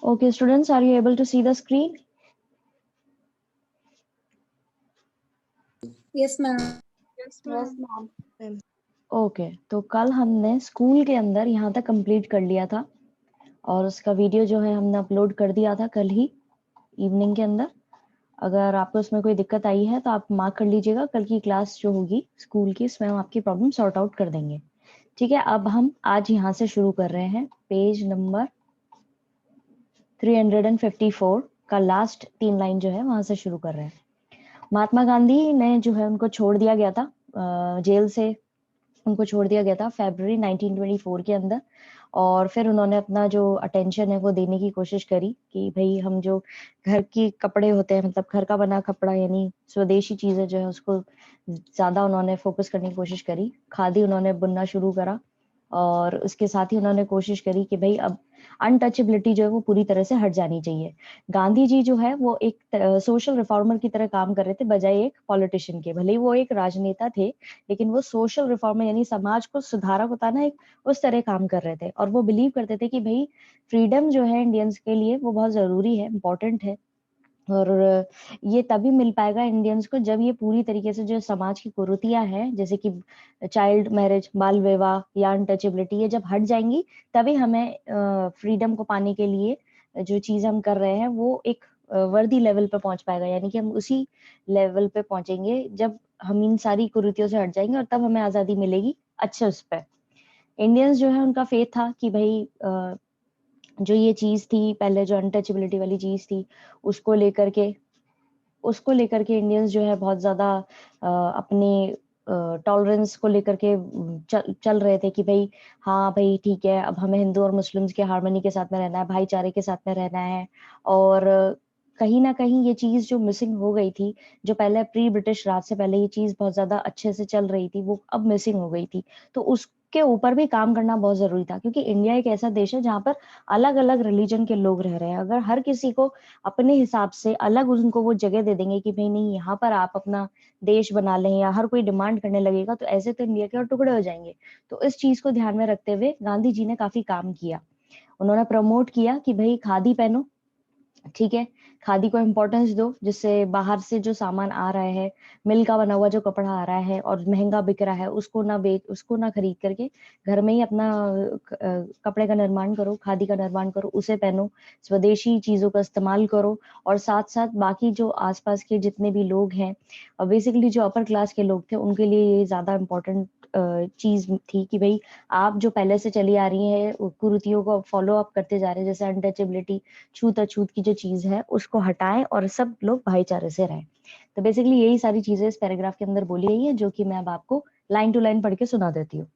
Okay, students, are you able to see the screen? Yes, ma'am. Yes, ma'am. Okay, तो कल हमने school के अंदर यहाँ तक कंप्लीट कर लिया था और उसका वीडियो जो है हमने अपलोड कर दिया था कल ही इवनिंग के अंदर। अगर आपको उसमें कोई दिक्कत आई है तो आप मार्क कर लीजिएगा, कल की क्लास जो होगी स्कूल की उसमें हम आपकी प्रॉब्लम सॉर्ट आउट कर देंगे। ठीक है, अब हम आज यहाँ से शुरू कर रहे हैं पेज नंबर 354 का लास्ट 3 लाइन जो है वहां से शुरू कर रहे हैं। महात्मा गांधी ने जो है उनको छोड़ दिया गया था, जेल से उनको छोड़ दिया गया था फरवरी 1924 के अंदर। और फिर उन्होंने अपना जो अटेंशन है वो देने की कोशिश करी कि भाई हम जो घर के कपड़े होते हैं, मतलब घर का बना कपड़ा यानी स्वदेशी चीजें जो है उसको ज्यादा उन्होंने फोकस करने की कोशिश करी। खादी उन्होंने बुनना शुरू करा और उसके साथ ही उन्होंने कोशिश करी कि भाई अब अनटचेबिलिटी जो है वो पूरी तरह से हट जानी चाहिए। गांधी जी जो है वो एक सोशल रिफॉर्मर की तरह काम कर रहे थे बजाय एक पॉलिटिशियन के। भले ही वो एक राजनेता थे लेकिन वो सोशल रिफॉर्मर यानी समाज को सुधारक होता ना एक, उस तरह काम कर रहे थे। और वो बिलीव करते थे कि भाई फ्रीडम जो है इंडियंस के लिए वो बहुत जरूरी है, इम्पोर्टेंट है। और ये तभी मिल पाएगा इंडियंस को जब ये पूरी तरीके से जो समाज की कुरीतियां हैं जैसे कि चाइल्ड मैरिज, बाल विवाह या अनटचेबिलिटी, ये जब हट जाएंगी तभी हमें फ्रीडम को पाने के लिए जो चीज हम कर रहे हैं वो एक वर्दी लेवल पे पहुंच पाएगा। यानी कि हम उसी लेवल पे पहुंचेंगे जब हम इन सारी कुरीतियों से हट जाएंगे और तब हमें आजादी मिलेगी अच्छे उस पर। इंडियंस जो है उनका फेथ था कि भाई जो ये चीज थी पहले, जो अनटचेबिलिटी वाली चीज थी, उसको लेकर के उसको लेकर के इंडियंस जो है बहुत ज्यादा अपने टॉलरेंस को लेकर के चल रहे थे कि भाई हाँ भाई ठीक है, अब हमें हिंदू और मुस्लिम्स के हार्मनी के साथ में रहना है, भाईचारे के साथ में रहना है। और कहीं ना कहीं ये चीज जो मिसिंग हो गई थी, जो पहले प्री ब्रिटिश राज से पहले ये चीज बहुत ज्यादा अच्छे से चल रही थी, वो अब मिसिंग हो गई थी। तो उसके ऊपर भी काम करना बहुत जरूरी था क्योंकि इंडिया एक ऐसा देश है जहाँ पर अलग अलग रिलीजन के लोग रह रहे हैं। अगर हर किसी को अपने हिसाब से अलग उनको वो जगह दे देंगे कि भाई नहीं यहाँ पर आप अपना देश बना लें, या हर कोई डिमांड करने लगेगा, तो ऐसे तो इंडिया के और टुकड़े हो जाएंगे। तो इस चीज को ध्यान में रखते हुए गांधी जी ने काफी काम किया। उन्होंने प्रमोट किया कि भाई खादी पहनो, ठीक है, खादी को इम्पोर्टेंस दो, जिससे बाहर से जो सामान आ रहा है, मिल का बना हुआ जो कपड़ा आ रहा है और महंगा बिक रहा है, उसको ना खरीद करके घर में ही अपना कपड़े का निर्माण करो, खादी का निर्माण करो, उसे पहनो, स्वदेशी चीजों का इस्तेमाल करो। और साथ साथ बाकी जो आसपास के जितने भी लोग हैं, बेसिकली जो अपर क्लास के लोग थे, उनके लिए ये ज्यादा इम्पोर्टेंट चीज थी कि भाई आप जो पहले से चली आ रही है कुरीतियों को फॉलो अप करते जा रहे हैं, जैसे अनटचेबिलिटी, छूत अछूत की जो चीज है उसको हटाएं और सब लोग भाईचारे से रहें। तो बेसिकली यही सारी चीजें इस पैराग्राफ के अंदर बोली गई है, जो कि मैं अब आपको लाइन टू लाइन पढ़ के सुना देती हूँ।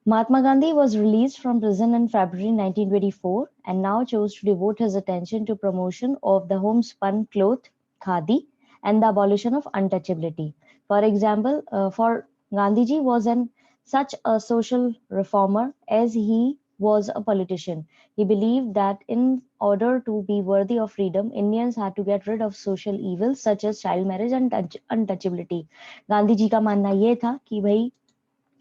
Mahatma Gandhi was released from prison in February 1924 and now chose to devote his attention to promotion of the homespun cloth, khadi, and the abolition of untouchability. For example, for Gandhiji was an such a social reformer as he was a politician. He believed that in order to be worthy of freedom, Indians had to get rid of social evils such as child marriage and untouchability. Gandhi ji का मानना ये था कि भाई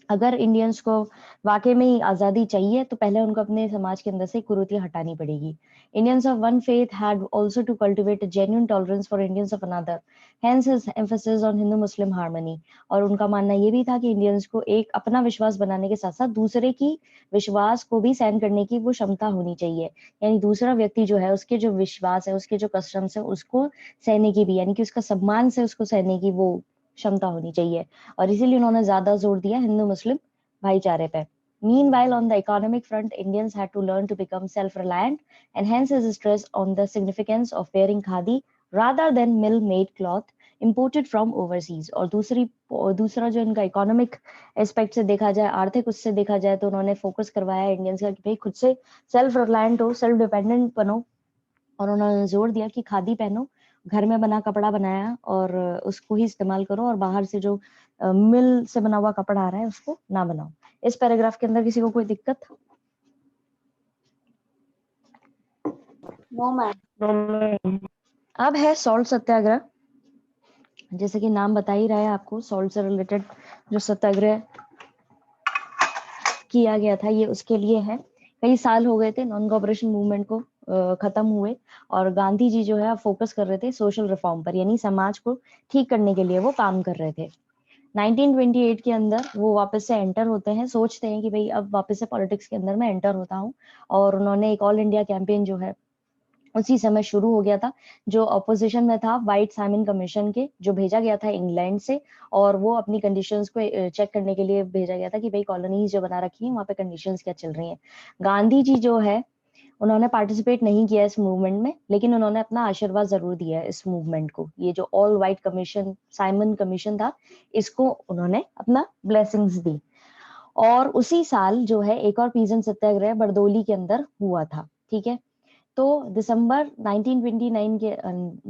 अगर Indians को वाकई में ही आजादी चाहिए तो पहले उनको अपने समाज के अंदर से कुरीतियां हटानी पड़ेगी। Indians of one faith had also to cultivate a genuine tolerance for Indians of another. Hence his emphasis on Hindu-Muslim harmony. और उनका मानना ये भी था कि इंडियंस को एक अपना विश्वास बनाने के साथ साथ दूसरे की विश्वास को भी सहन करने की वो क्षमता होनी चाहिए। यानी दूसरा व्यक्ति जो है उसके जो विश्वास है, उसके जो कस्टम्स है, उसको सहने की भी, यानी कि उसका सम्मान से उसको सहने की वो क्षमता होनी चाहिए। और इसीलिए उन्होंने ज्यादा जोर दिया हिंदू मुस्लिम भाईचारे पे। Meanwhile, on the economic front, Indians had to learn to become self-reliant, and hence his stress on the significance of wearing khadi rather than mill-made cloth imported from overseas. और दूसरा जो इनका इकोनॉमिक एस्पेक्ट से देखा जाए, आर्थिक उससे देखा जाए, तो उन्होंने फोकस करवाया इंडियंस का कि भाई खुद से सेल्फ रिलायंट हो, सेल्फ डिपेंडेंट बनो। और उन्होंने जोर दिया कि खादी पहनो, घर में बना कपड़ा बनाया और उसको ही इस्तेमाल करो, और बाहर से जो मिल से बना हुआ कपड़ा आ रहा है उसको ना बनाओ। इस पैराग्राफ के अंदर किसी को कोई दिक्कत? No, ma'am. अब है सॉल्ट सत्याग्रह। जैसे कि नाम बता ही रहा है आपको, सॉल्ट से रिलेटेड जो सत्याग्रह किया गया था ये उसके लिए है। कई साल हो गए थे नॉन कोऑपरेशन मूवमेंट को खत्म हुए और गांधी जी जो है फोकस कर रहे थे सोशल रिफॉर्म पर, यानी समाज को ठीक करने के लिए वो काम कर रहे थे। 1928 के अंदर वो वापस से एंटर होते हैं, सोचते हैं कि भाई अब वापस से पॉलिटिक्स के अंदर मैं एंटर होता हूँ, और उन्होंने एक ऑल इंडिया कैंपेन जो है उसी समय शुरू हो गया था, जो ऑपोजिशन में था व्हाइट साइमन कमीशन के, जो भेजा गया था इंग्लैंड से, और वो अपनी कंडीशंस को चेक करने के लिए भेजा गया था कि भाई कॉलोनीज जो बना रखी है वहां पे कंडीशंस क्या चल रही हैं। गांधी जी जो है उन्होंने पार्टिसिपेट नहीं किया इस मूवमेंट में, लेकिन उन्होंने अपना आशीर्वाद जरूर दिया है इस मूवमेंट को। ये जो all white commission Simon commission था, इसको उन्होंने अपना ब्लेसिंग्स दी। और उसी साल जो है एक और पीजन सत्याग्रह बरदोली के अंदर हुआ था, ठीक है। तो दिसंबर 1929 के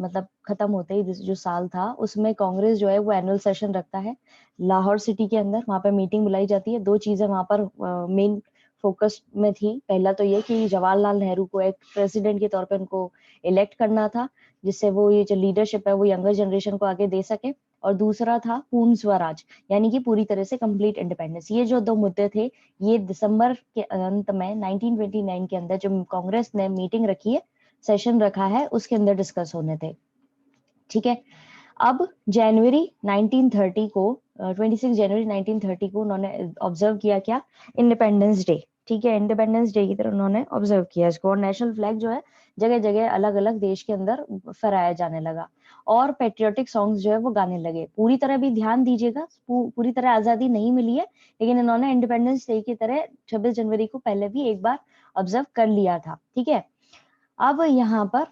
मतलब खत्म होते ही जो साल था, उसमें कांग्रेस जो है वो एनुअल सेशन रखता है लाहौर सिटी के अंदर। वहां पर मीटिंग बुलाई जाती है। दो चीजें वहां पर मेन फोकस में थी। पहला तो ये कि जवाहरलाल नेहरू को एक प्रेसिडेंट के तौर पे उनको इलेक्ट करना था, जिससे वो ये जो लीडरशिप है वो यंगर जनरेशन को आगे दे सके। और दूसरा था पूर्ण स्वराज, यानी कि पूरी तरह से कंप्लीट इंडिपेंडेंस। ये जो दो मुद्दे थे, ये दिसंबर के अंत में 1929 के अंदर जो कांग्रेस ने मीटिंग रखी है, सेशन रखा है, उसके अंदर डिस्कस होने थे, ठीक है। अब जनवरी 1930 को 26 जनवरी 1930 को उन्होंने ऑब्जर्व किया क्या, इंडिपेंडेंस डे, ठीक है। इंडिपेंडेंस डे की तरह उन्होंने ऑब्जर्व किया इसको, और नेशनल फ्लैग जो है जगह जगह अलग अलग देश के अंदर फहराया जाने लगा, और पेट्रियोटिक सॉन्ग्स जो है वो गाने लगे। पूरी तरह भी ध्यान दीजिएगा, पूरी तरह आजादी नहीं मिली है, लेकिन इन्होंने इंडिपेंडेंस डे की तरह 26 जनवरी को पहले भी एक बार ऑब्जर्व कर लिया था, ठीक है। अब यहाँ पर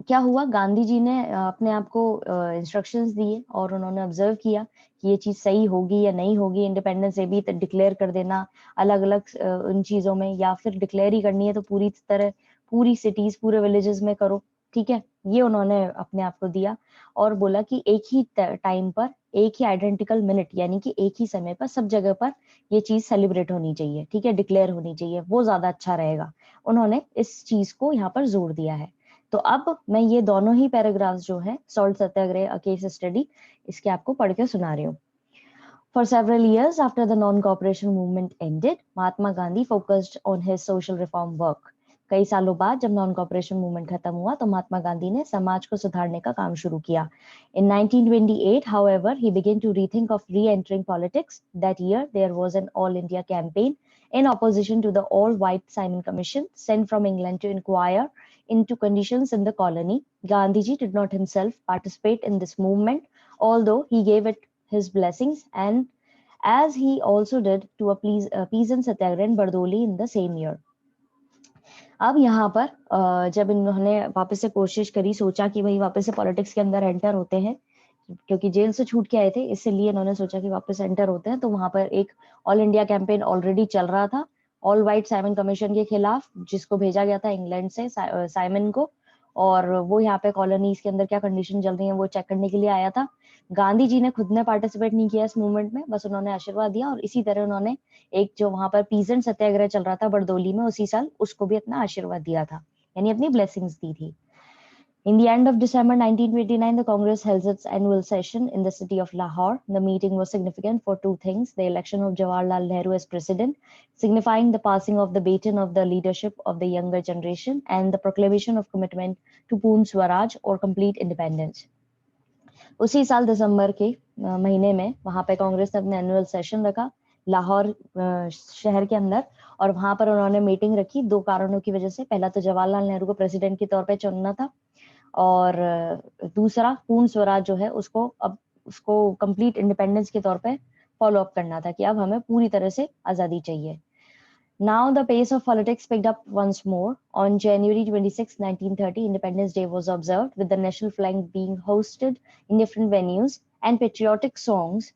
क्या हुआ, गांधी जी ने अपने आप को इंस्ट्रक्शंस दिए, और उन्होंने ऑब्जर्व किया कि ये चीज सही होगी या नहीं होगी। इंडिपेंडेंस डे भी डिक्लेयर कर देना अलग अलग उन चीजों में, या फिर डिक्लेयर ही करनी है तो पूरी तरह पूरी सिटीज पूरे विलेजेस में करो, ठीक है। ये उन्होंने अपने आप को दिया, और बोला कि एक ही टाइम पर एक ही आइडेंटिकल मिनट, यानी कि एक ही समय पर सब जगह पर ये चीज सेलिब्रेट होनी चाहिए, ठीक है, डिक्लेयर होनी चाहिए, वो ज्यादा अच्छा रहेगा। उन्होंने इस चीज को यहाँ पर जोर दिया है। तो अब मैं ये दोनों ही पैराग्राफ्स जो है सॉल्ट सत्याग्रह केस स्टडी, इसके आपको पढ़ के सुना रही हूँ। For several years after the non-cooperation movement ended, Mahatma Gandhi focused on his social reform work. कई सालों बाद जब नॉन कॉपरेशन मूवमेंट खत्म हुआ तो महात्मा गांधी ने समाज को सुधारने का काम शुरू किया। In 1928, however, he began to rethink of re-entering politics. That year, there was an all-India campaign in opposition to the all-white Simon Commission sent from England to inquire into conditions in the colony. Gandhiji did not himself participate in this movement, although he gave it his blessings, and as he also did to a peasant satyagrah in Bardoli in the same year. अब यहाँ पर जब इन्होंने वापस से कोशिश करी, सोचा कि भाई वापस से पॉलिटिक्स के अंदर एंटर होते हैं, क्योंकि जेल से छूट के आए थे, इसलिए इन्होंने सोचा कि वापस एंटर होते हैं। तो वहां पर एक ऑल इंडिया कैंपेन ऑलरेडी चल रहा था ऑल व्हाइट साइमन कमीशन के खिलाफ, जिसको भेजा गया था इंग्लैंड से साइमन को, और वो यहाँ पे कॉलोनीज के अंदर क्या कंडीशन चल रही है वो चेक करने के लिए आया था। गांधी जी ने खुद ने पार्टिसिपेट नहीं किया इस मूवमेंट में, बस उन्होंने आशीर्वाद दिया, और इसी तरह उन्होंने एक जो वहां पर पीजेंट सत्याग्रह चल रहा था बरदोली में उसी साल, उसको भी अपना आशीर्वाद दिया था, यानी अपनी ब्लेसिंग्स दी थी। In the end of December 1929, the Congress held its annual session in the city of Lahore. The meeting was significant for two things: the election of Jawaharlal Nehru as president, signifying the passing of the baton of the leadership of the younger generation, and the proclamation of commitment to Poon Swaraj or complete independence. उसी साल दिसंबर के महीने में वहां पे कांग्रेस ने अपना annual session रखा लाहौर शहर के अंदर, और वहां पर उन्होंने मीटिंग रखी दो कारणों की वजह से। पहला तो जवाहरलाल नेहरू को प्रेसिडेंट के तौर पे चुनना था, और दूसरा पूर्ण स्वराज जो है उसको अब उसको कंप्लीट इंडिपेंडेंस के तौर पे फॉलो अप करना था, कि अब हमें पूरी तरह से आजादी चाहिए। Now the pace of politics picked up once more. On January 26, 1930, Independence Day was observed, with the national flag being hosted in different venues and patriotic songs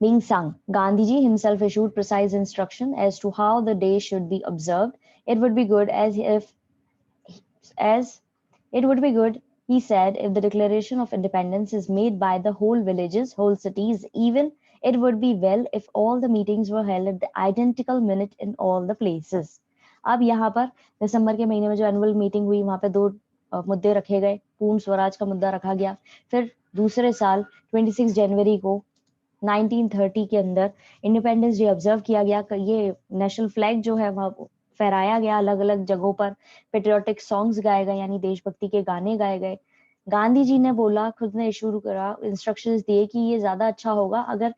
being sung. Gandhiji himself issued precise instruction as to how the day should be observed. It would be good as it would be good, he said, if the declaration of independence is made by the whole villages, whole cities, even it would be well if all the meetings were held at the identical minute in all the places. अब यहाँ पर दिसंबर के महीने में जो annual meeting हुई, वहां पे दो मुद्दे रखे गए। पूर्ण स्वराज का मुद्दा रखा गया। फिर दूसरे साल 26 जनवरी को 1930 के अंदर इंडिपेंडेंस डे ऑब्जर्व किया गया। ये नेशनल फ्लैग जो है वह फहराया गया अलग अलग जगहों पर, पेट्रियोटिक सॉन्ग्स गाए गए यानी देशभक्ति के गाने गाए गए। गांधी जी ने बोला, खुद ने शुरू करा, इंस्ट्रक्शंस दिए कि ये ज्यादा अच्छा होगा अगर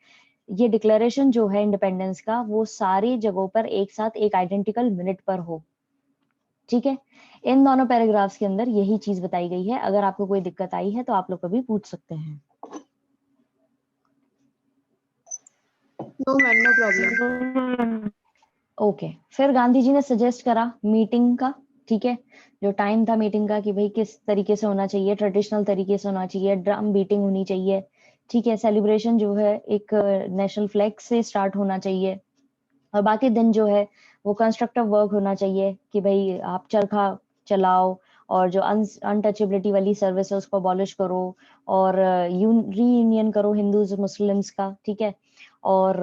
ये डिक्लेरेशन जो है इंडिपेंडेंस का वो सारी जगहों पर एक साथ एक आइडेंटिकल मिनट पर हो। ठीक है, इन दोनों पैराग्राफ्स के अंदर यही चीज बताई गई है। अगर आपको कोई दिक्कत आई है तो आप लोग कभी पूछ सकते हैं। No, ma'am, no problem. Okay, फिर गांधी जी ने सजेस्ट करा मीटिंग का। ठीक है, जो टाइम था मीटिंग का कि भाई किस तरीके से होना चाहिए, ट्रेडिशनल तरीके से होना चाहिए, ड्रम बीटिंग होनी चाहिए। ठीक है, सेलिब्रेशन जो है एक नेशनल फ्लैग से स्टार्ट होना चाहिए, और बाकी दिन जो है वो कंस्ट्रक्टिव वर्क होना चाहिए कि भाई आप चरखा चलाओ, और जो अनटचेबिलिटी वाली सर्विस है उसको अबॉलिश करो, और रीयूनियन करो हिंदूज मुस्लिम्स का। ठीक है, और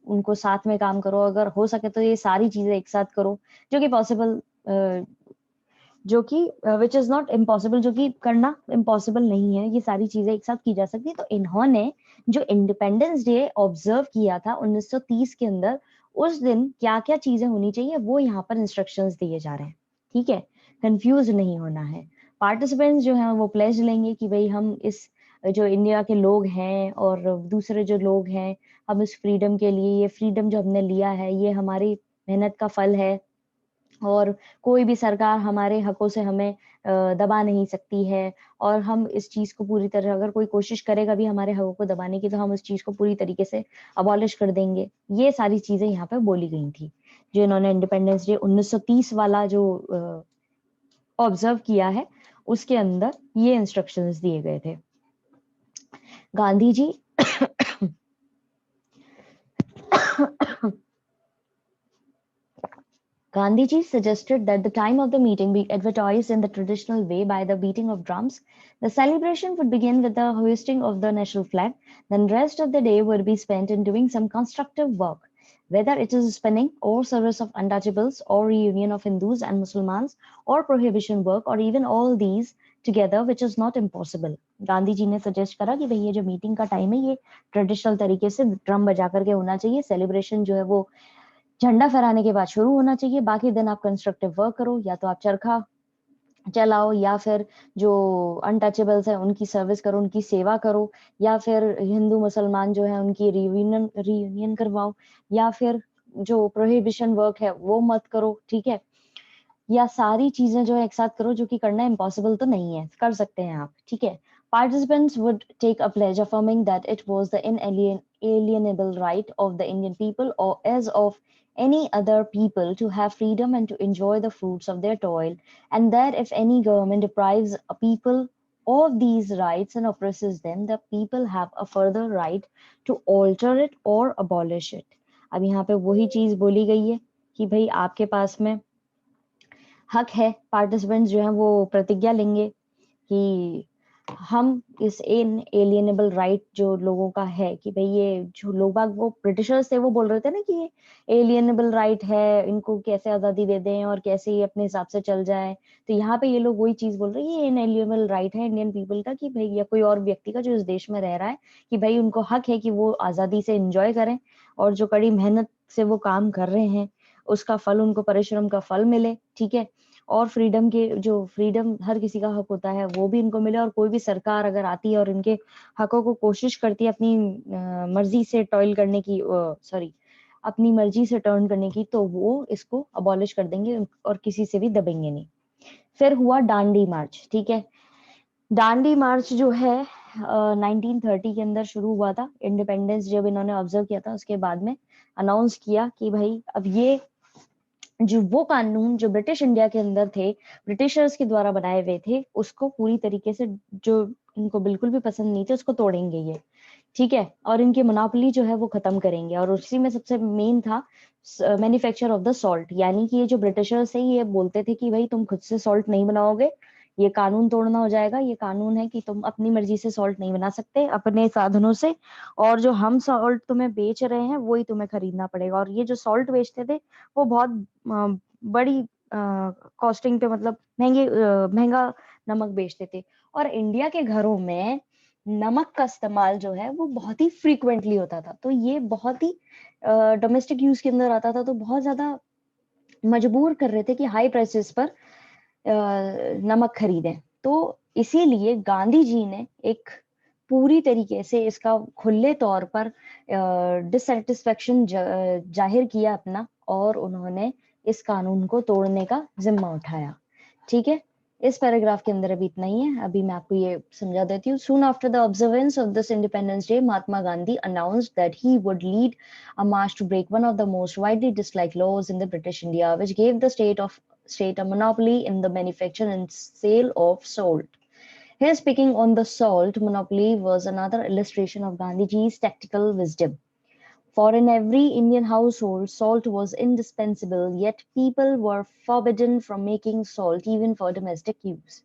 उनको साथ में काम करो, अगर हो सके तो ये सारी चीजें एक साथ करो, जो कि पॉसिबल, जो कि विच इज नॉट इम्पॉसिबल, जो कि करना इम्पॉसिबल नहीं है, ये सारी चीजें एक साथ की जा सकती है। तो इन्होंने जो इंडिपेंडेंस डे ऑब्जर्व किया था 1930 के अंदर, उस दिन क्या क्या चीजें होनी चाहिए वो यहाँ पर इंस्ट्रक्शंस दिए जा रहे हैं। ठीक है, कंफ्यूज नहीं होना है। पार्टिसिपेंट्स जो हैं वो प्लेज लेंगे कि भाई हम इस जो इंडिया के लोग हैं और दूसरे जो लोग हैं, हम इस फ्रीडम के लिए, ये फ्रीडम जो हमने लिया है ये हमारी मेहनत का फल है, और कोई भी सरकार हमारे हकों से हमें दबा नहीं सकती है, और हम इस चीज को पूरी तरह, अगर कोई कोशिश करेगा भी हमारे हकों को दबाने की तो हम उस चीज को पूरी तरीके से अबॉलिश कर देंगे। ये सारी चीजें यहाँ पे बोली गई थी, जो इन्होंने इंडिपेंडेंस डे 1930 वाला जो ऑब्जर्व किया है उसके अंदर ये इंस्ट्रक्शंस दिए गए थे। Gandhi ji Gandhiji suggested that the time of the meeting be advertised in the traditional way by the beating of drums. The celebration would begin with the hoisting of the national flag. Then the rest of the day would be spent in doing some constructive work, whether it is spinning or service of untouchables or reunion of Hindus and Muslims or prohibition work or even all these together, which is not impossible. Gandhi ji ने suggest करा कि भाई ये जो meeting का time है ये traditional तरीके से ड्रम बजा करके होना चाहिए, सेलिब्रेशन जो है वो झंडा फहराने के बाद शुरू होना चाहिए, बाकी दिन आप कंस्ट्रक्टिव वर्क करो, या तो आप चरखा चलाओ, या फिर जो अनटचेबल्स है उनकी सर्विस करो, उनकी सेवा करो, या फिर हिंदू मुसलमान जो है उनकी रियूनियन करवाओ, या फिर जो प्रोहिबिशन वर्क है वो मत करो। ठीक है, या सारी चीजें जो है एक साथ करो, जो कि करना इम्पॉसिबल तो नहीं है, कर सकते हैं आप। ठीक है, participants would take a pledge affirming that it was the inalienable right of the Indian people or as of any other people to have freedom and to enjoy the fruits of their toil, and that if any government deprives a people of these rights and oppresses them, the people have a further right to alter it or abolish it. अब यहाँ पे वही चीज बोली गई है कि भाई आपके पास में हक है, पार्टिसिपेंट्स जो हैं वो प्रतिज्ञा लेंगे कि हम इस एलिएनेबल राइट जो लोगों का है कि भाई ये जो लोग बाग वो ब्रिटिशर्स थे वो बोल रहे थे ना कि ये एलिएनेबल राइट है, इनको कैसे आजादी दे दें और कैसे ये अपने हिसाब से चल जाए। तो यहाँ पे ये लोग वही चीज बोल रहे हैं, ये इनएलिएनेबल राइट है इंडियन पीपल का कि भाई या कोई और व्यक्ति का जो इस देश में रह रहा है, कि भाई उनको हक है कि वो आजादी से एंजॉय करें, और जो कड़ी मेहनत से वो काम कर रहे हैं उसका फल उनको, परिश्रम का फल मिले। ठीक है, और फ्रीडम के जो फ्रीडम हर किसी का हक होता है वो भी इनको मिले, और कोई भी सरकार अगर आती है और इनके हकों को कोशिश करती है अपनी मर्जी से टॉयल करने की, सॉरी अपनी मर्जी से टर्न करने की, तो वो इसको अबॉलिश कर देंगे और किसी से भी दबेंगे नहीं। फिर हुआ डांडी मार्च। ठीक है, डांडी मार्च जो है 1930 के अंदर शुरू हुआ था। इंडिपेंडेंस जब इन्होंने ऑब्जर्व किया था उसके बाद में अनाउंस किया कि भाई अब ये जो वो कानून जो ब्रिटिश इंडिया के अंदर थे, ब्रिटिशर्स के द्वारा बनाए हुए थे, उसको पूरी तरीके से, जो इनको बिल्कुल भी पसंद नहीं थे, उसको तोड़ेंगे ये। ठीक है, और इनकी मोनोपोली जो है वो खत्म करेंगे, और उसी में सबसे मेन था मैन्युफैक्चर ऑफ द सॉल्ट, यानी कि ये जो ब्रिटिशर्स है ये बोलते थे कि भाई तुम खुद से सॉल्ट नहीं बनाओगे, ये कानून तोड़ना हो जाएगा, ये कानून है कि तुम अपनी मर्जी से सॉल्ट नहीं बना सकते अपने साधनों से, और जो हम सॉल्ट तुम्हें बेच रहे हैं वही तुम्हें खरीदना पड़ेगा। और ये जो सॉल्ट बेचते थे वो बहुत बड़ी कॉस्टिंग पे, मतलब महंगा नमक बेचते थे, और इंडिया के घरों में नमक का इस्तेमाल जो है वो बहुत ही फ्रीक्वेंटली होता था, तो ये बहुत ही डोमेस्टिक यूज के अंदर आता था, तो बहुत ज्यादा मजबूर कर रहे थे कि हाई प्राइसेस पर नमक खरीदें। तो इसीलिए गांधी जी ने एक पूरी तरीके से इसका खुले तौर पर डिससेटिस्फेक्शन जाहिर किया अपना, और उन्होंने इस कानून को तोड़ने का जिम्मा उठाया। ठीक है, इस पैराग्राफ के अंदर अभी इतना ही है। अभी मैं आपको ये समझा देती हूँ। Soon after the observance of this Independence Day, Mahatma Gandhi announced that he would lead a march to break one of the most widely disliked laws in the British India, which gave the state a monopoly in the manufacture and sale of salt. His speaking on the salt monopoly was another illustration of Gandhiji's tactical wisdom. For in every Indian household, salt was indispensable, yet people were forbidden from making salt even for domestic use,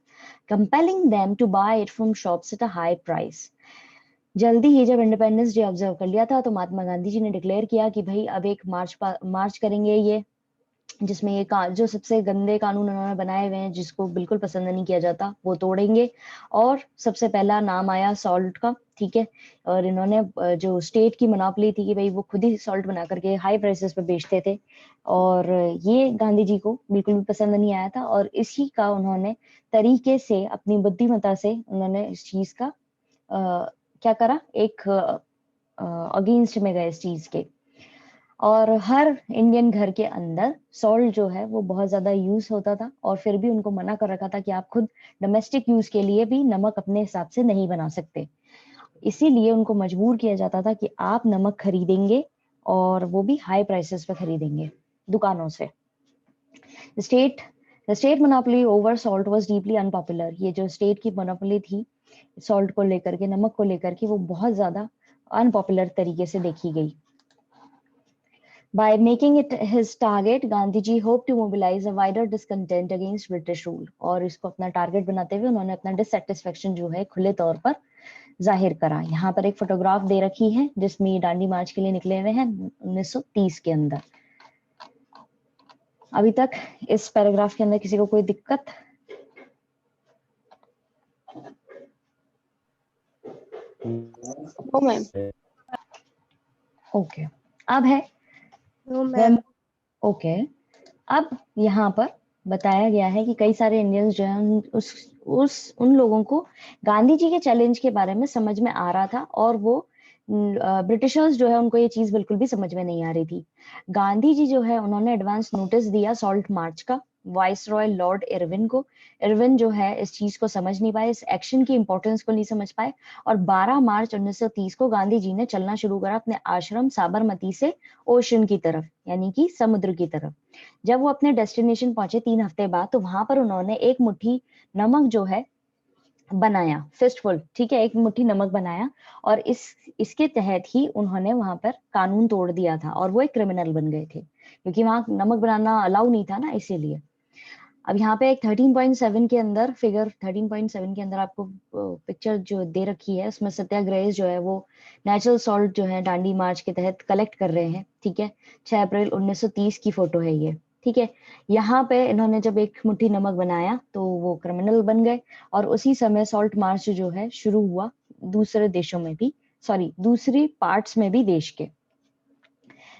compelling them to buy it from shops at a high price. जल्दी ही जब independence day observe कर लिया था, तो महात्मा गांधी जी ने declare किया कि भाई अब एक मार्च करेंगे, ये जिसमें ये जो सबसे गंदे कानून उन्होंने बनाए हुए हैं, जिसको बिल्कुल पसंद नहीं किया जाता, वो तोड़ेंगे। और सबसे पहला नाम आया सॉल्ट का। ठीक है, और इन्होंने जो स्टेट की मोनोपोली थी कि भाई वो खुद ही सॉल्ट बना करके हाई प्राइसेस पे बेचते थे, और ये गांधी जी को बिल्कुल भी पसंद नहीं आया था। और इसी का उन्होंने तरीके से, अपनी बुद्धिमत्ता से उन्होंने इस चीज का क्या करा, एक अगेंस्ट में गए इस चीज के। और हर इंडियन घर के अंदर सॉल्ट जो है वो बहुत ज्यादा यूज होता था, और फिर भी उनको मना कर रखा था कि आप खुद डोमेस्टिक यूज के लिए भी नमक अपने हिसाब से नहीं बना सकते। इसीलिए उनको मजबूर किया जाता था कि आप नमक खरीदेंगे, और वो भी हाई प्राइसेस पे खरीदेंगे दुकानों से। State the state monopoly over salt was deeply unpopular. ये जो स्टेट की मोनोपोली थी सॉल्ट को लेकर के, नमक को लेकर के, वो बहुत ज्यादा अनपॉपुलर तरीके से देखी गई। By making it his target, Gandhiji hoped to mobilize a wider discontent against British rule. और इसको अपना टारगेट बनाते हुए उन्होंने अपना डिससेटिस्फेक्शन जो है खुले तौर पर जाहिर करा। यहाँ पर एक फोटोग्राफ दे रखी है जिसमें दांडी मार्च के लिए निकले हुए हैं 1930 के अंदर। अभी तक इस पैराग्राफ के अंदर किसी को कोई दिक्कत? No ma'am. ओके, अब है नो मैम। ओके, अब यहाँ पर बताया गया है कि कई सारे इंडियंस जो हैं उन लोगों को गांधी जी के चैलेंज के बारे में समझ में आ रहा था, और वो ब्रिटिशर्स जो है उनको ये चीज बिल्कुल भी समझ में नहीं आ रही थी। गांधी जी जो है उन्होंने एडवांस नोटिस दिया सॉल्ट मार्च का वाइस रॉय लॉर्ड इरविन को। इरविन जो है इस चीज को समझ नहीं पाए, इस एक्शन की इंपॉर्टेंस को नहीं समझ पाए, और 12 मार्च 1930 को गांधी जी ने चलना शुरू करा अपने आश्रम साबरमती से ओशन की तरफ, यानी कि समुद्र की तरफ। जब वो अपने डेस्टिनेशन पहुंचे 3 हफ्ते बाद, तो वहां पर उन्होंने एक मुट्ठी नमक जो है बनाया, फिस्टफुल, ठीक है, एक मुट्ठी नमक बनाया, और इसके तहत ही उन्होंने वहां पर कानून तोड़ दिया था, और वो एक क्रिमिनल बन गए थे, क्योंकि वहां नमक बनाना अलाउ नहीं था ना, इसीलिए। अब यहाँ पे एक 13.7 के अंदर, फिगर 13.7 के अंदर आपको पिक्चर जो दे रखी है, उसमें सत्याग्रही जो है वो नेचुरल सॉल्ट जो है दांडी मार्च के तहत कलेक्ट कर रहे हैं। ठीक है, 6 अप्रैल 1930 की फोटो है ये। ठीक है, यहाँ पे इन्होंने जब एक मुट्ठी नमक बनाया तो वो क्रिमिनल बन गए, और उसी समय सॉल्ट मार्च जो है शुरू हुआ दूसरे देशों में भी, सॉरी दूसरी पार्ट्स में भी देश के।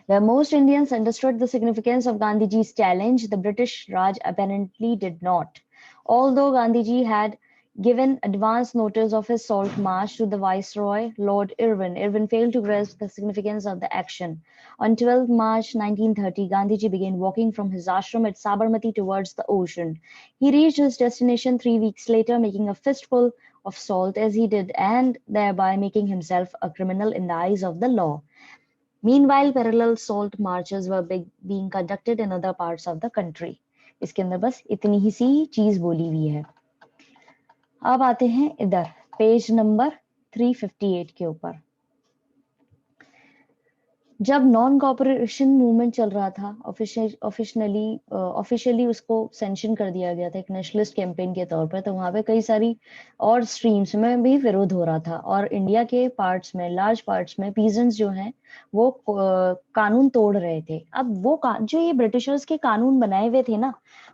Where most Indians understood the significance of Gandhiji's challenge, the British Raj apparently did not. Although Gandhiji had given advance notice of his salt march to the Viceroy, Lord Irwin, Irwin failed to grasp the significance of the action. On 12 March 1930, Gandhiji began walking from his ashram at Sabarmati towards the ocean. He reached his destination 3 weeks later, making a fistful of salt as he did, and thereby making himself a criminal in the eyes of the law. Meanwhile, parallel salt marches were being conducted in other parts of the country. इसके अंदर बस इतनी ही सी चीज बोली हुई है। अब आते हैं इधर पेज नंबर 358 के ऊपर। जब नॉन कॉपरेशन मूवमेंट चल रहा था, ऑफिशियली उसको सेंशन कर दिया गया था एक नेशनलिस्ट कैंपेन के तौर पर, तो वहां पे कई सारी और स्ट्रीम्स में भी विरोध हो रहा था, और इंडिया के पार्ट्स में, लार्ज पार्ट्स में पीजेंट्स जो हैं वो कानून तोड़ रहे थे। अब वो जो ये ब्रिटिशर्स के कानून बनाए हुए थे ना,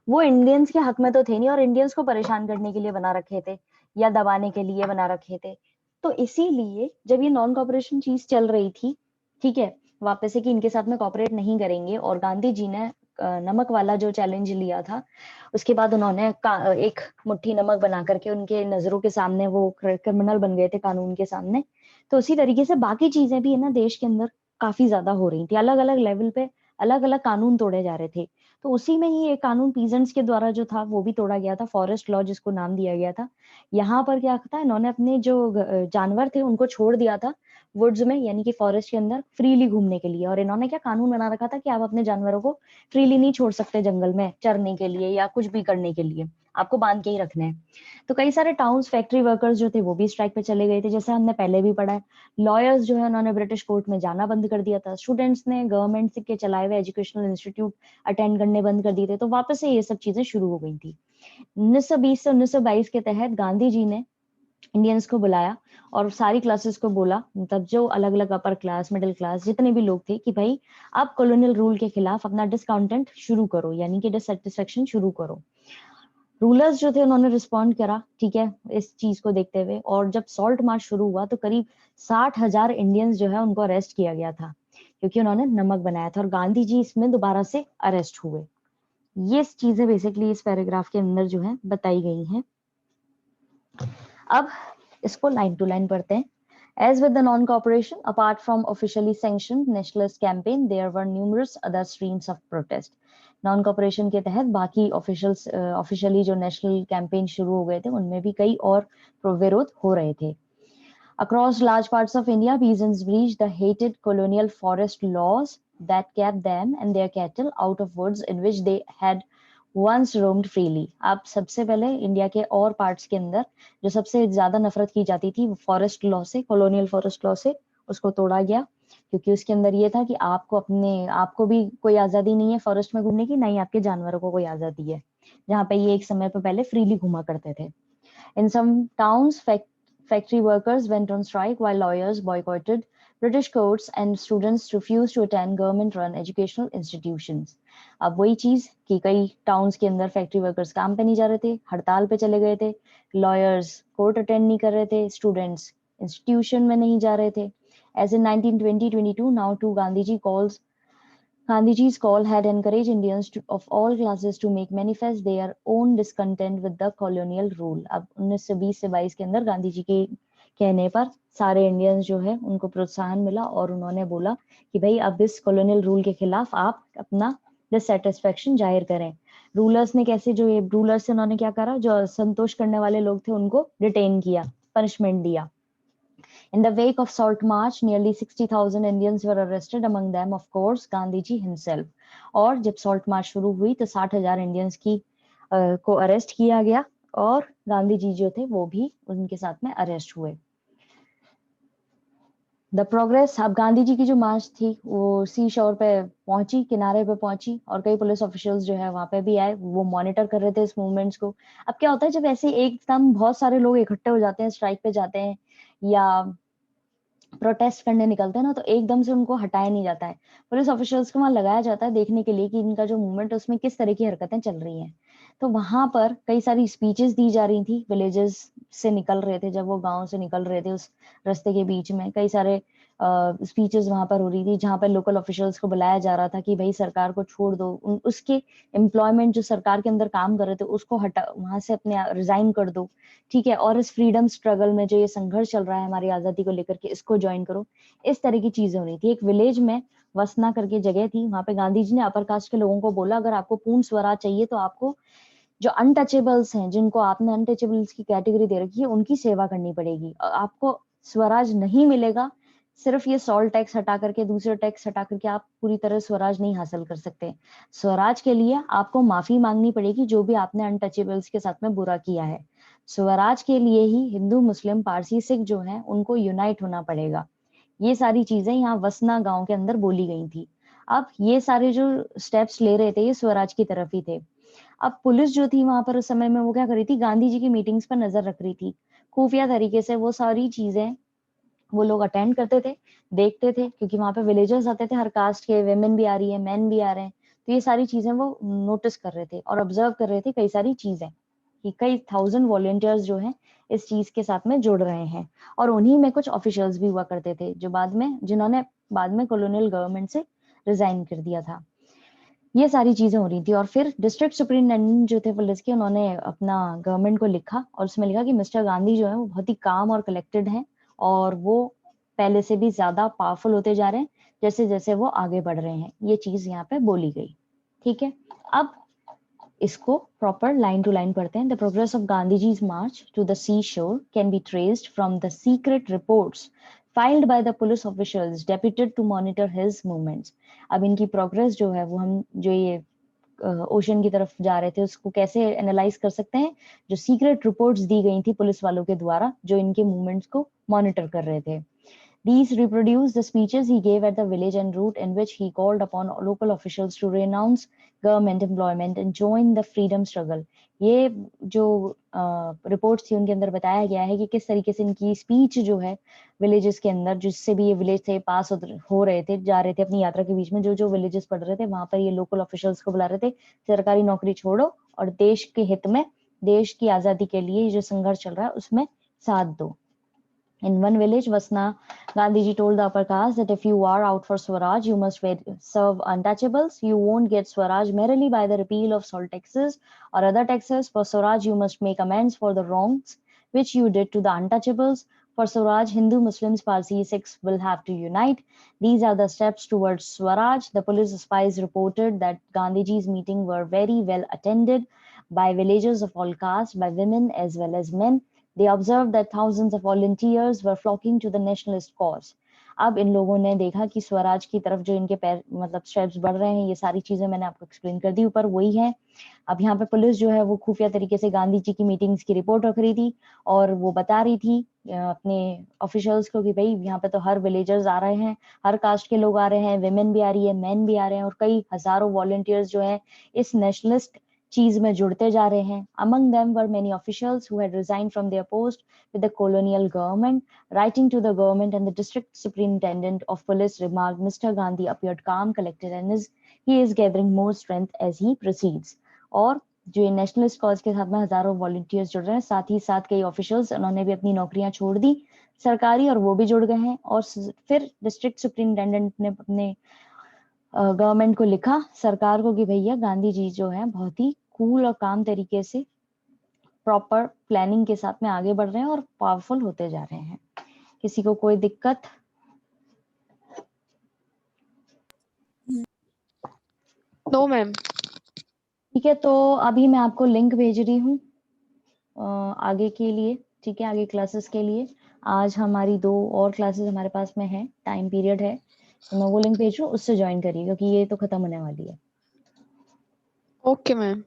वो इंडियंस के हक में तो थे नहीं, और इंडियंस को परेशान करने के लिए बना रखे थे या दबाने के लिए बना रखे थे। तो इसीलिए जब ये नॉन कॉपरेशन चीज चल रही थी, ठीक है, वापस से कि इनके साथ में कॉपरेट नहीं करेंगे, और गांधी जी ने नमक वाला जो चैलेंज लिया था, उसके बाद उन्होंने एक मुट्ठी नमक बना करके उनके नजरों के सामने वो क्रिमिनल बन गए थे कानून के सामने। तो उसी तरीके से बाकी चीजें भी है ना देश के अंदर काफी ज्यादा हो रही थी, अलग अलग लेवल पे अलग अलग कानून तोड़े जा रहे थे। तो उसी में ही एक कानून पीजेंट्स के द्वारा जो था वो भी तोड़ा गया था, फॉरेस्ट लॉ जिसको नाम दिया गया था। यहाँ पर क्या था, इन्होंने अपने जो जानवर थे उनको छोड़ दिया था वुड्स में, यानी कि फॉरेस्ट के अंदर फ्रीली घूमने के लिए। और इन्होंने क्या कानून बना रखा था कि आप अपने जानवरों को फ्रीली नहीं छोड़ सकते जंगल में चरने के लिए या कुछ भी करने के लिए, आपको बांध के ही रखने हैं। तो कई सारे टाउन्स फैक्ट्री वर्कर्स जो थे वो भी स्ट्राइक पे चले गए थे, जैसे हमने पहले भी पढ़ा है। लॉयर्स जो है उन्होंने ब्रिटिश कोर्ट में जाना बंद कर दिया था। स्टूडेंट्स ने गवर्नमेंट के चलाए हुए एजुकेशनल इंस्टीट्यूट अटेंड करने बंद कर दिए थे। तो वापस से ये सब चीजें शुरू हो गई थी। 1920 से 1922 के तहत गांधी जी ने इंडियंस को बुलाया और सारी क्लासेस को बोला, मतलब जो अलग अलग अपर क्लास मिडिल क्लास जितने भी लोग थे, कि भाई आप कॉलोनियल रूल के खिलाफ अपना डिस्काउंटेंट शुरू करो, यानी कि डिससेटिस्फेक्शन शुरू करो। रूलर्स जो थे उन्होंने रिस्पॉन्ड करा, ठीक है, इस चीज को देखते हुए। और जब सॉल्ट मार्च शुरू हुआ तो करीब 60,000 इंडियंस जो है उनको अरेस्ट किया गया था, क्योंकि उन्होंने नमक बनाया था। और गांधी जी इसमें दोबारा से अरेस्ट हुए। ये चीजें बेसिकली इस पैराग्राफ के अंदर जो है बताई गई हैं। अब इसको लाइन टू लाइन पढ़ते हैं। As with the non-cooperation, apart from officially sanctioned nationalist campaign, there were numerous other streams of protest. Non-cooperation के तहत बाकी ऑफिशियली जो नेशनल कैंपेन शुरू हो गए थे उनमें भी कई और विरोध हो रहे थे। Across large parts of India, peasants breached the hated colonial forest laws that kept them and their cattle out of woods in which they had once roamed freely. अब सबसे पहले इंडिया के और पार्ट्स के अंदर जो सबसे ज्यादा नफरत की जाती थी फॉरेस्ट लॉ से, कॉलोनियल फॉरेस्ट लॉ से, उसको तोड़ा गया। क्योंकि उसके अंदर ये था कि आपको भी कोई आजादी नहीं है फॉरेस्ट में घूमने की, ना ही आपके जानवरों को कोई आजादी है, जहाँ पे ये एक समय पे पहले फ्रीली घूमा करते थे। In some towns, factory workers went on strike while lawyers boycotted British courts and students refused to attend government-run educational institutions. अब वही चीज कि कई टाउन्स के अंदर फैक्ट्री वर्कर्स काम पे नहीं जा रहे थे, हड़ताल पे चले गए थे, लॉयर्स कोर्ट अटेंड नहीं कर रहे थे, स्टूडेंट्स इंस्टीट्यूशन में नहीं जा रहे थे। As in 1920-22, now too Gandhiji's call had encouraged Indians of all classes to make manifest their own discontent with the colonial rule. अब 1920 से 22 के अंदर गांधी जी के कहने पर सारे इंडियंस जो है उनको प्रोत्साहन मिला और उन्होंने बोला कि भाई अब इस कॉलोनियल रूल के खिलाफ आप अपना डिससेटिस्फेक्शन जाहिर करें। रूलर्स ने कैसे, जो ये रूलर्स से उन्होंने क्या करा, जो असंतोष करने वाले लोग थे उनको डिटेन किया, पनिशमेंट दिया। In the wake of Salt March, nearly 60,000 Indians were arrested, among them, of course, Gandhiji himself. और जब सॉल्ट मार्च शुरू हुई तो 60,000 इंडियंस को अरेस्ट किया गया और गांधी जी जो थे वो भी उनके साथ में अरेस्ट हुए। द प्रोग्रेस, अब गांधी जी की जो मार्च थी वो सी शोर पे पहुंची, किनारे पे पहुंची, और कई पुलिस ऑफिशियल्स जो है वहां पे भी आए, वो मॉनिटर कर रहे थे इस मूवमेंट्स को। अब क्या होता है जब ऐसे एकदम बहुत सारे लोग इकट्ठे हो जाते हैं, स्ट्राइक पे जाते हैं या प्रोटेस्ट करने निकलते हैं ना, तो एकदम से उनको हटाया नहीं जाता है। पुलिस ऑफिशियल्स को वहां लगाया जाता है देखने के लिए कि इनका जो मूवमेंट है उसमें किस तरह की हरकतें चल रही हैं। तो वहां पर कई सारी स्पीचेस दी जा रही थी, विलेजेस से निकल रहे थे, जब वो गांव से निकल रहे थे उस रास्ते के बीच में कई सारे स्पीचेस वहां पर हो रही थी, जहां पर लोकल ऑफिशियल्स को बुलाया जा रहा था कि भाई सरकार को छोड़ दो, उसके एम्प्लॉयमेंट जो सरकार के अंदर काम कर रहे थे उसको हटा, वहां से अपने रिजाइन कर दो, ठीक है, और इस फ्रीडम स्ट्रगल में जो ये संघर्ष चल रहा है हमारी आजादी को लेकर के, इसको ज्वाइन करो। इस तरह की चीजें हो रही थी। एक विलेज में वसना करके जगह थी, वहां पे गांधी जी ने अपर कास्ट के लोगों को बोला अगर आपको पूर्ण स्वराज चाहिए तो आपको जो अनटचेबल्स हैं, जिनको आपने अनटचेबल्स की कैटेगरी दे रखी है, उनकी सेवा करनी पड़ेगी। आपको स्वराज नहीं मिलेगा, सिर्फ ये सॉल्ट टैक्स हटा करके, दूसरे टैक्स हटा करके आप पूरी तरह स्वराज नहीं हासिल कर सकते। स्वराज के लिए आपको माफी मांगनी पड़ेगी जो भी आपने अनटचेबल्स के साथ में बुरा किया है। स्वराज के लिए ही हिंदू मुस्लिम पारसी सिख जो है उनको यूनाइट होना पड़ेगा। ये सारी चीजें यहाँ वसना गांव के अंदर बोली गई थी। अब ये सारे जो स्टेप्स ले रहे थे ये स्वराज की तरफ ही थे। अब पुलिस जो थी वहां पर उस समय में वो क्या कर रही थी, गांधी जी की मीटिंग्स पर नजर रख रही थी, खुफिया तरीके से वो सारी चीजें वो लोग अटेंड करते थे, देखते थे, क्योंकि वहां पे विलेजर्स आते थे हर कास्ट के, वेमेन भी आ रही है, मैन भी आ रहे हैं, तो ये सारी चीजें वो नोटिस कर रहे थे और ऑब्जर्व कर रहे थे कई सारी चीजें कि कई 1000 वॉलेंटियर्स जो हैं इस चीज के साथ में जुड़ रहे हैं। और उन्हीं में कुछ ऑफिशियल्स भी हुआ करते थे जो जिन्होंने बाद में कॉलोनियल गवर्नमेंट से रिजाइन कर दिया था। ये सारी चीजें हो रही थी। और फिर डिस्ट्रिक्ट सुपरिटेंडेंट जो थे पुलिस के, उन्होंने अपना गवर्नमेंट को लिखा और उसमें लिखा कि मिस्टर गांधी जो है वो बहुत ही काम और कलेक्टेड हैं और वो पहले से भी ज्यादा पावरफुल होते जा रहे हैं जैसे जैसे वो आगे बढ़ रहे हैं। ये चीज यहाँ पे बोली गई। ठीक है, अब इसको प्रॉपर लाइन टू लाइन पढ़ते हैं। The progress of Gandhiji's march to the sea shore can be traced from the secret reports filed by the police officials deputed to monitor his movements। अब इनकी प्रोग्रेस जो है वो हम जो ये ओशन की तरफ जा रहे थे उसको कैसे एनालाइज कर सकते हैं, जो सीक्रेट रिपोर्ट्स दी गई थी पुलिस वालों के द्वारा जो इनके मूवमेंट्स को मॉनिटर कर रहे थे। These reproduce the speeches he gave at the village en route in which he called upon local officials to renounce government employment and join the freedom struggle। ये जो रिपोर्ट्स थी उनके अंदर बताया गया है कि किस तरीके से इनकी स्पीच जो है विलेजेस के अंदर, जिससे भी ये विलेज थे पास हो रहे थे, जा रहे थे अपनी यात्रा के बीच में, जो जो विलेजेस पढ़ रहे थे वहां पर ये लोकल ऑफिशियल्स को बुला रहे थे, सरकारी नौकरी छोड़ो और देश के हित में, देश की आजादी के लिए जो संघर्ष चल रहा है उसमें साथ दो। In one village, Vasna, Gandhiji told the upper caste that if you are out for Swaraj, you must serve untouchables. You won't get Swaraj merely by the repeal of salt taxes or other taxes. For Swaraj, you must make amends for the wrongs which you did to the untouchables. For Swaraj, Hindu, Muslims, Parsis, Sikhs will have to unite. These are the steps towards Swaraj. The police spies reported that Gandhiji's meeting were very well attended by villagers of all castes, by women as well as men. They observed that thousands of volunteers were flocking to the nationalist cause। अब इन लोगों ने देखा कि स्वराज की तरफ जो इनके पैर मतलब स्टेप्स बढ़ रहे हैं, ये सारी चीजें मैंने आपको एक्सप्लेन कर दी ऊपर, वही है। अब यहाँ पे पुलिस जो है वो खुफिया तरीके से गांधी जी की मीटिंग्स की रिपोर्ट रख रही थी और वो बता रही थी अपने ऑफिशियल्स को कि भाई यहाँ पे तो हर विलेजर्स आ रहे हैं, हर कास्ट के लोग आ रहे हैं, विमेन भी आ रही है, मैन भी आ रहे हैं और कई हजारों वॉलंटियर्स जो है इस नेशनलिस्ट चीज में जुड़ते जा रहे हैं। Among them were many officials who had resigned from their post with the colonial government। Writing to the government, and the district superintendent of police remarked, Mr. Gandhi appeared calm, collected, and he is gathering more strength as he proceeds। और जो ये nationalist cause के साथ में हजारों volunteers जुड़ रहे हैं, साथ ही साथ कई ऑफिशियल्स उन्होंने भी अपनी नौकरियां छोड़ दी सरकारी और वो भी जुड़ गए हैं। और फिर डिस्ट्रिक्ट सुपरिटेंडेंट ने अपने गवर्नमेंट को लिखा, सरकार को, कि भैया गांधी जी जो है बहुत ही कूल और काम तरीके से प्रॉपर प्लानिंग के साथ में आगे बढ़ रहे हैं और पावरफुल होते जा रहे हैं। किसी को कोई दिक्कत? No ma'am. ठीक है, तो अभी मैं आपको लिंक भेज रही हूँ आगे के लिए, ठीक है, आगे क्लासेस के लिए। आज हमारी 2 और क्लासेस हमारे पास में है, टाइम पीरियड है, तो मैं वो लिंक भेज रही हूँ, उससे ज्वाइन करिए क्योंकि ये तो खत्म होने वाली है। Okay ma'am.